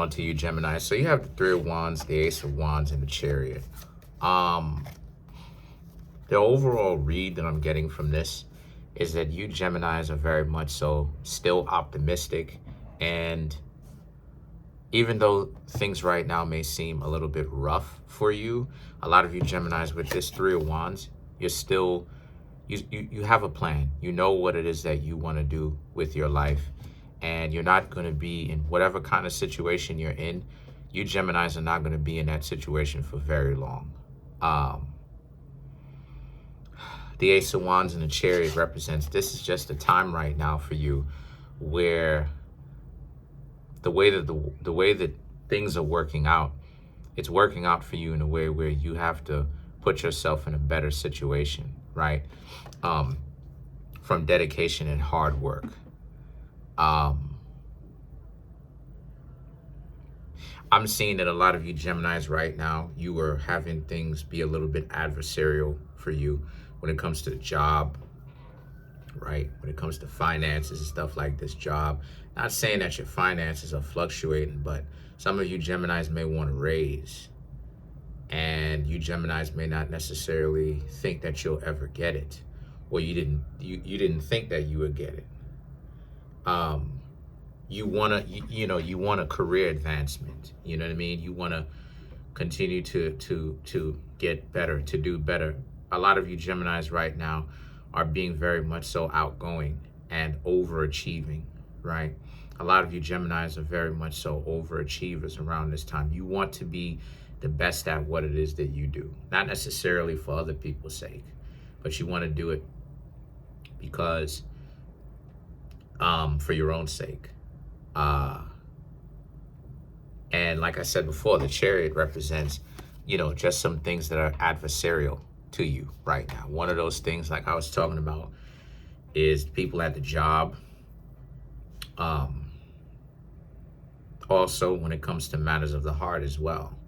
On to you, Gemini. So you have the Three of Wands, the Ace of Wands, and the Chariot. Um, the overall read that I'm getting from this is that you Geminis are very much so still optimistic, and even though things right now may seem a little bit rough for you, a lot of you Geminis with this Three of Wands, you're still you have a plan. You know what it is that you want to do with your life, and you're not going to be in whatever kind of situation you're in. You Geminis are not going to be in that situation for very long. The Ace of Wands and the Chariot represents this is just a time right now for you where the way that things are working out, it's working out for you in a way where you have to put yourself in a better situation, right? From dedication and hard work. I'm seeing that a lot of you Geminis right now, you are having things be a little bit adversarial for you when it comes to the job, right? When it comes to finances and stuff like this job. Not saying that your finances are fluctuating, but some of you Geminis may want to raise. And you Geminis may not necessarily think that you'll ever get it. Or you didn't think that you would get it. You want a career advancement. You know what I mean? You want to continue to get better, to do better. A lot of you Geminis right now are being very much so outgoing and overachieving, right? A lot of you Geminis are very much so overachievers around this time. You want to be the best at what it is that you do. Not necessarily for other people's sake, but you want to do it because for your own sake. And like I said before, the Chariot represents, just some things that are adversarial to you right now. One of those things, like I was talking about, is people at the job. Also, when it comes to matters of the heart as well.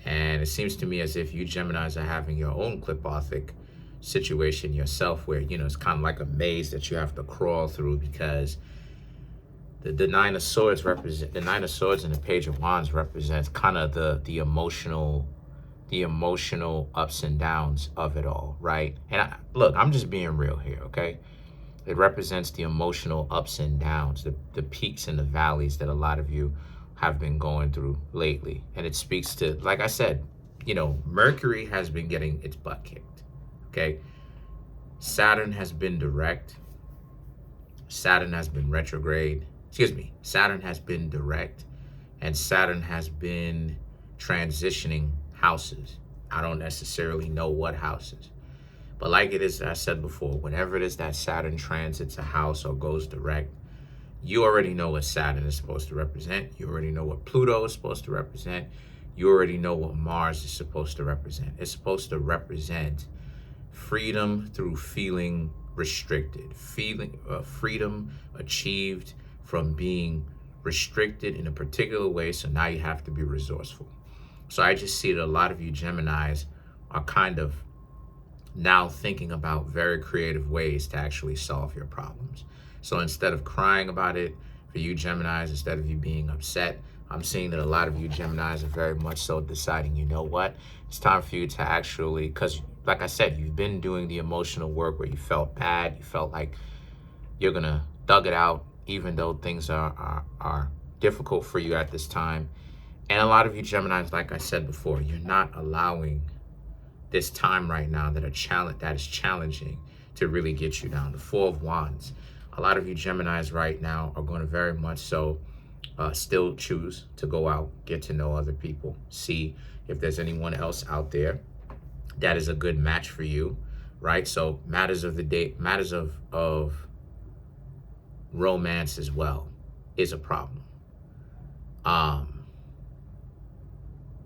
And it seems to me as if you Geminis are having your own clipothic situation yourself where, it's kind of like a maze that you have to crawl through because the Nine of Swords represent the Nine of Swords and the Page of Wands represents kind of the emotional ups and downs of it all, right? And look, I'm just being real here, okay? It represents the emotional ups and downs, the peaks and the valleys that a lot of you have been going through lately. And it speaks to, like I said, Mercury has been getting its butt kicked, okay? Saturn has been direct. Saturn has been retrograde. Saturn has been direct, and Saturn has been transitioning houses. I don't necessarily know what houses. But like it is, I said before, whenever it is that Saturn transits a house or goes direct, you already know what Saturn is supposed to represent. You already know what Pluto is supposed to represent. You already know what Mars is supposed to represent. It's supposed to represent freedom through feeling restricted, freedom achieved from being restricted in a particular way. So now you have to be resourceful. So I just see that a lot of you Geminis are kind of now thinking about very creative ways to actually solve your problems. So instead of crying about it, for you Geminis, instead of you being upset, I'm seeing that a lot of you Geminis are very much so deciding, you know what, it's time for you to actually, because like I said, you've been doing the emotional work where you felt bad, you felt like you're gonna thug it out, even though things are difficult for you at this time. And a lot of you Geminis, like I said before, you're not allowing this time right now that is challenging to really get you down. The Four of Wands. A lot of you Geminis right now are going to very much so still choose to go out, get to know other people, see if there's anyone else out there that is a good match for you, right? So matters of the day, matters of romance as well is a problem.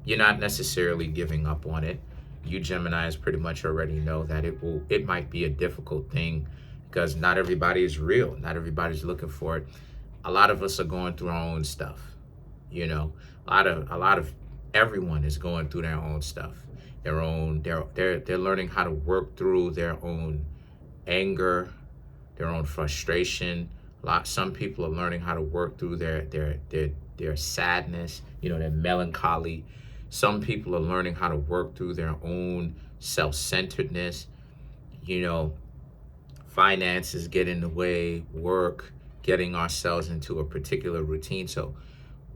You're not necessarily giving up on it. You Geminis pretty much already know that it might be a difficult thing because not everybody is real. Not everybody's looking for it. A lot of us are going through our own stuff. A lot of everyone is going through their own stuff. They're learning how to work through their own anger, their own frustration. Some people are learning how to work through their sadness, their melancholy. Some people are learning how to work through their own self-centeredness. You know, finances get in the way, work, getting ourselves into a particular routine. So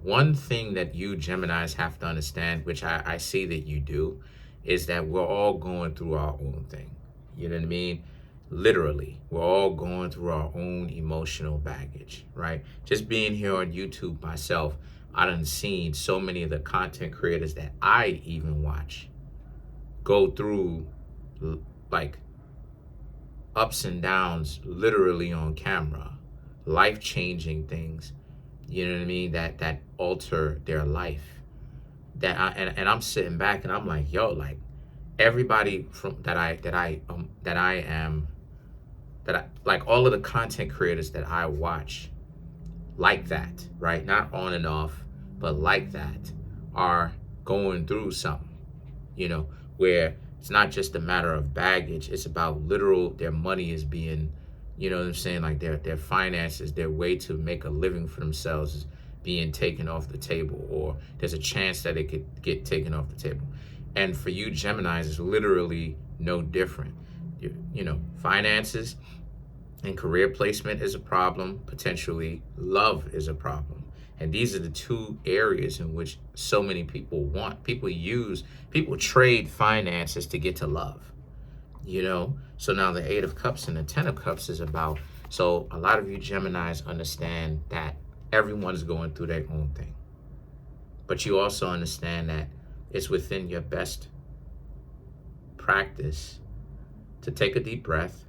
one thing that you Geminis have to understand, which I see that you do, is that we're all going through our own thing. You know what I mean? Literally, we're all going through our own emotional baggage, right? Just being here on YouTube myself, I done seen so many of the content creators that I even watch go through like ups and downs literally on camera, life-changing things, you know what I mean, that alter their life. And I'm sitting back and I'm like, yo, like everybody from that I like all of the content creators that I watch like that, right? Not on and off, but like that, are going through something, where it's not just a matter of baggage, it's about literal, their money is being, you know what I'm saying, like their finances, their way to make a living for themselves is being taken off the table, or there's a chance that it could get taken off the table. And for you Geminis, it's literally no different. Finances and career placement is a problem. Potentially love is a problem. And these are the two areas in which so many people people trade finances to get to love, So now the 8 of Cups and the 10 of Cups is about, so a lot of you Geminis understand that everyone's going through their own thing. But you also understand that it's within your best practice to take a deep breath,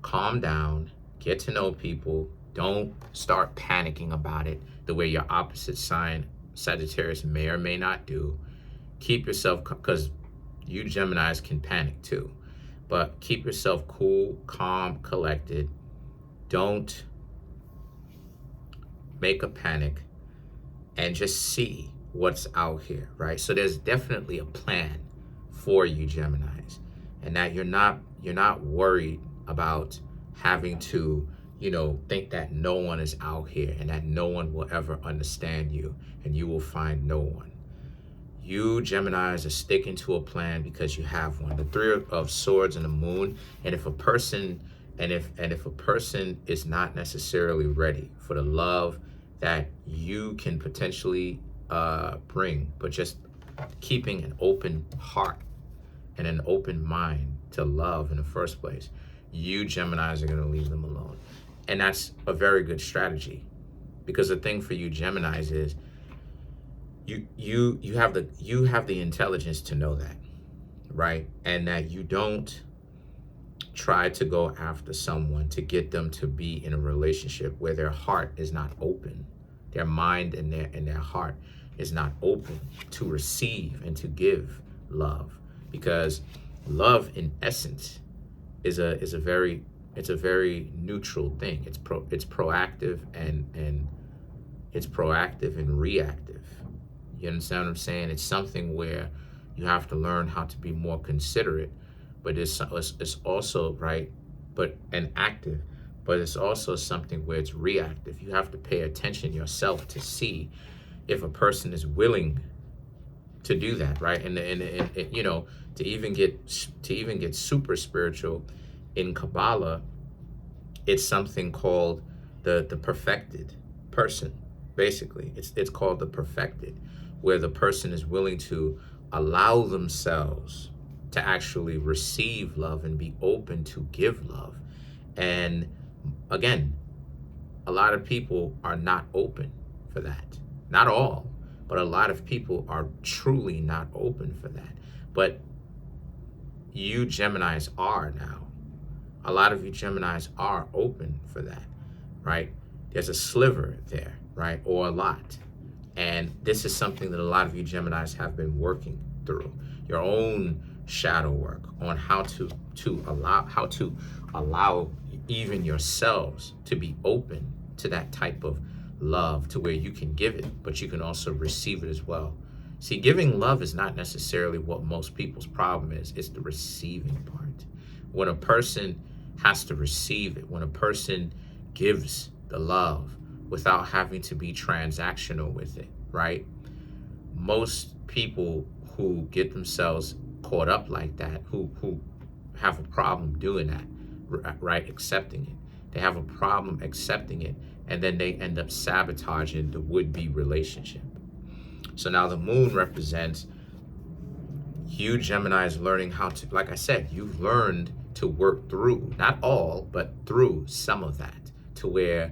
calm down, get to know people. Don't start panicking about it the way your opposite sign, Sagittarius, may or may not do. Keep yourself, because you Geminis can panic too, but keep yourself cool, calm, collected. Don't make a panic and just see what's out here, right? So there's definitely a plan for you Geminis, and that you're not worried about having to think that no one is out here and that no one will ever understand you and you will find no one. You Geminis are sticking to a plan because you have one. The 3 of Swords and the Moon. And if a person is not necessarily ready for the love that you can potentially bring, but just keeping an open heart and an open mind to love in the first place, you Geminis are going to leave them alone. And that's a very good strategy, because the thing for you Geminis is you have the intelligence to know that, right? And that you don't try to go after someone to get them to be in a relationship where their heart is not open, their mind and their heart is not open to receive and to give love, because love in essence is a very neutral thing. It's proactive and it's proactive and reactive. You understand what I'm saying? It's something where you have to learn how to be more considerate, but it's also right, and active, but it's also something where it's reactive. You have to pay attention yourself to see if a person is willing to do that, right? And to even get super spiritual in Kabbalah, it's something called the perfected person. Basically, it's called the perfected, where the person is willing to allow themselves to actually receive love and be open to give love. And again, a lot of people are not open for that. Not all, but a lot of people are truly not open for that. But you Geminis are now. A lot of you Geminis are open for that, right? There's a sliver there, right? Or a lot. And this is something that a lot of you Geminis have been working through. Your own shadow work on how to allow even yourselves to be open to that type of love, to where you can give it, but you can also receive it as well. See, giving love is not necessarily what most people's problem is. It's the receiving part. When a person has to receive it, when a person gives the love, without having to be transactional with it, right? Most people who get themselves caught up like that, who have a problem doing that, right? Accepting it. They have a problem accepting it, and then they end up sabotaging the would-be relationship. So now the moon represents you, Geminis, learning how to, like I said, you've learned to work through, not all, but through some of that, to where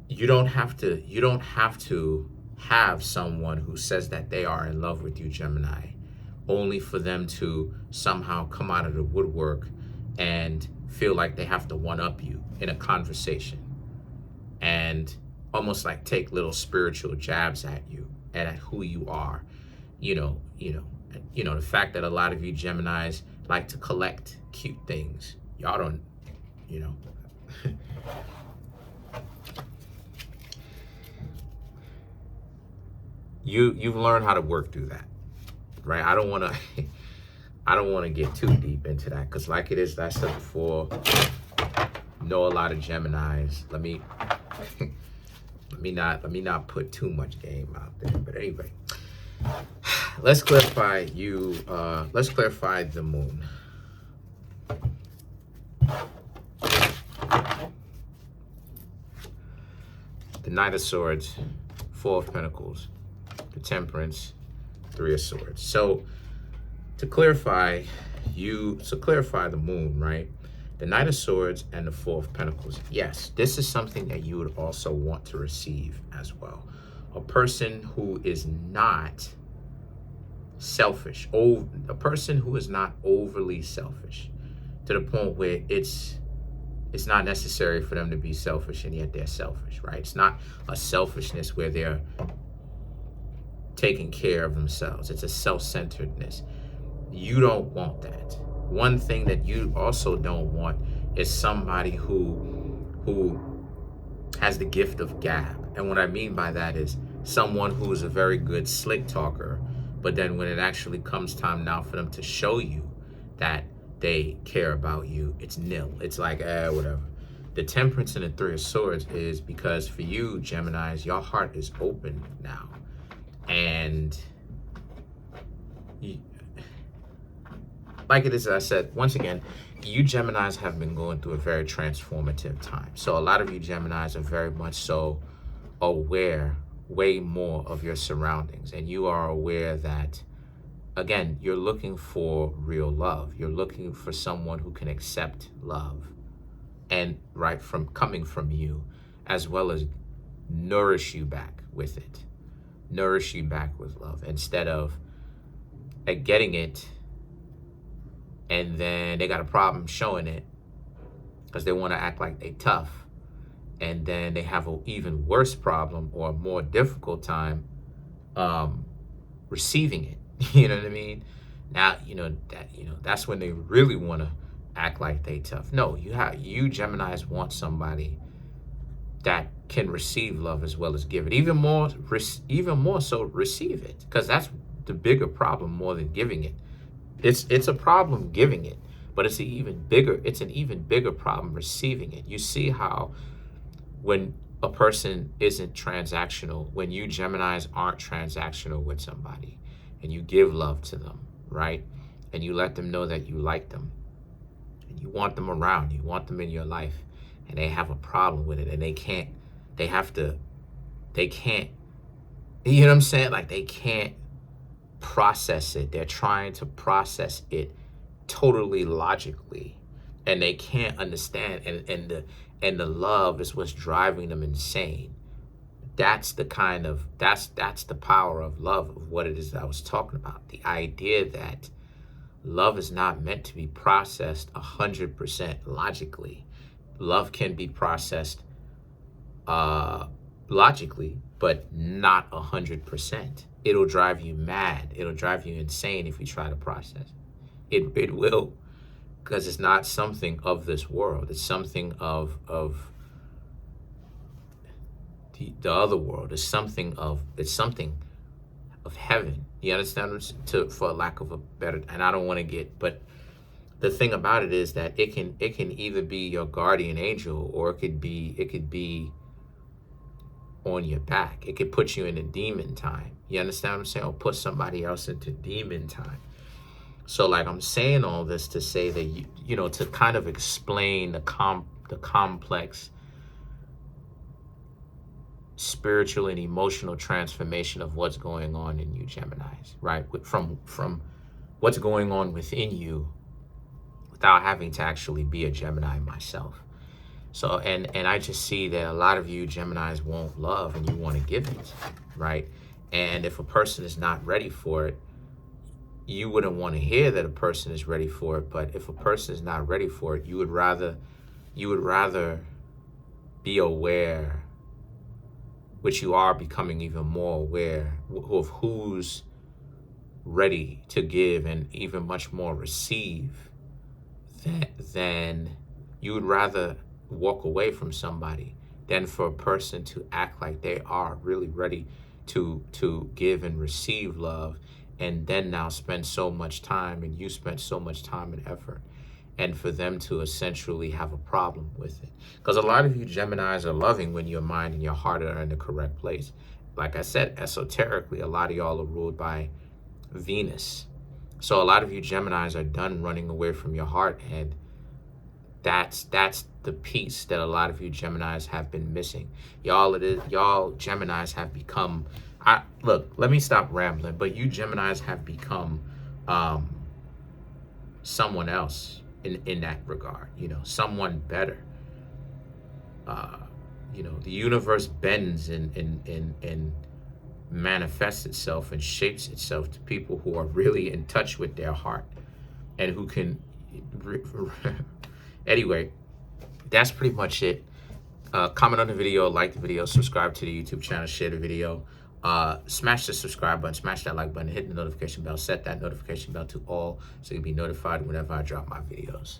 you don't have to have someone who says that they are in love with you, Gemini, only for them to somehow come out of the woodwork and feel like they have to one-up you in a conversation and almost like take little spiritual jabs at you and at who you are. The fact that a lot of you Geminis like to collect cute things. Y'all don't, you've learned how to work through that, right? I don't want to get too deep into that, because like it is, I said before, know a lot of Geminis. Let me not put too much game out there. But anyway, let's clarify the moon. The Knight of Swords, Four of Pentacles, the Temperance, Three of Swords. So to clarify the moon, right? The Knight of Swords and the Four of Pentacles. Yes, this is something that you would also want to receive as well. A person who is not selfish, a person who is not overly selfish, to the point where it's not necessary for them to be selfish, and yet they're selfish, right? It's not a selfishness where they're taking care of themselves. It's a self-centeredness. You don't want that. One thing that you also don't want is somebody who has the gift of gab. And what I mean by that is someone who is a very good slick talker, but then when it actually comes time now for them to show you that they care about you, it's nil. It's like, whatever. The Temperance and the Three of Swords is because for you, Geminis, your heart is open now. And like it is, I said, once again, you Geminis have been going through a very transformative time. So a lot of you Geminis are very much so aware, way more of your surroundings. And you are aware that, again, you're looking for real love. You're looking for someone who can accept love and right from coming from you, as well as nourish you back with it. Nourish you back with love instead of getting it and then they got a problem showing it because they want to act like they tough, and then they have an even worse problem or a more difficult time receiving it. You know what I mean? Now that's when they really want to act like they tough. No, you Geminis want somebody that can receive love as well as give it. Even more so receive it, because that's the bigger problem more than giving it. It's a problem giving it, but it's an even bigger problem receiving it. You see how when a person isn't transactional, when you Geminis aren't transactional with somebody and you give love to them, right? And you let them know that you like them and you want them around, you want them in your life, and they have a problem with it and they can't, you know what I'm saying? Like they can't process it. They're trying to process it totally logically, and they can't understand, and the love is what's driving them insane. That's the power of love, of what it is that I was talking about. The idea that love is not meant to be processed 100% logically. Love can be processed logically, but not 100%. It'll drive you mad. It'll drive you insane if you try to process it. It will, because it's not something of this world. It's something of the other world. It's something of heaven. You understand? For lack of a better, and I don't want to get, but the thing about it is that it can either be your guardian angel, or it could be on your back. It could put you in a demon time. You understand what I'm saying? Or put somebody else into demon time. So like, I'm saying all this to say that you know, to kind of explain the complex spiritual and emotional transformation of what's going on in you, Geminis, right? From what's going on within you, without having to actually be a Gemini myself. So, and I just see that a lot of you Geminis want love and you want to give it, right? And if a person is not ready for it, you wouldn't want to hear that a person is ready for it. But if a person is not ready for it, you would rather be aware, which you are becoming even more aware of who's ready to give and even much more receive, than you would rather walk away from somebody than for a person to act like they are really ready to give and receive love, and then now spend so much time, and you spend so much time and effort, and for them to essentially have a problem with it. Because a lot of you Geminis are loving when your mind and your heart are in the correct place. Like I said, esoterically, a lot of y'all are ruled by Venus. So a lot of you Geminis are done running away from your heart, and that's the piece that a lot of you Geminis have been missing. Y'all Geminis have become, look, let me stop rambling, but you Geminis have become someone else in that regard, you know, someone better. You know, the universe bends and manifests itself and shapes itself to people who are really in touch with their heart, and who can anyway, that's pretty much it. Comment on the video, like the video, subscribe to the YouTube channel, share the video, smash the subscribe button, smash that like button, hit the notification bell, set that notification bell to all so you'll be notified whenever I drop my videos.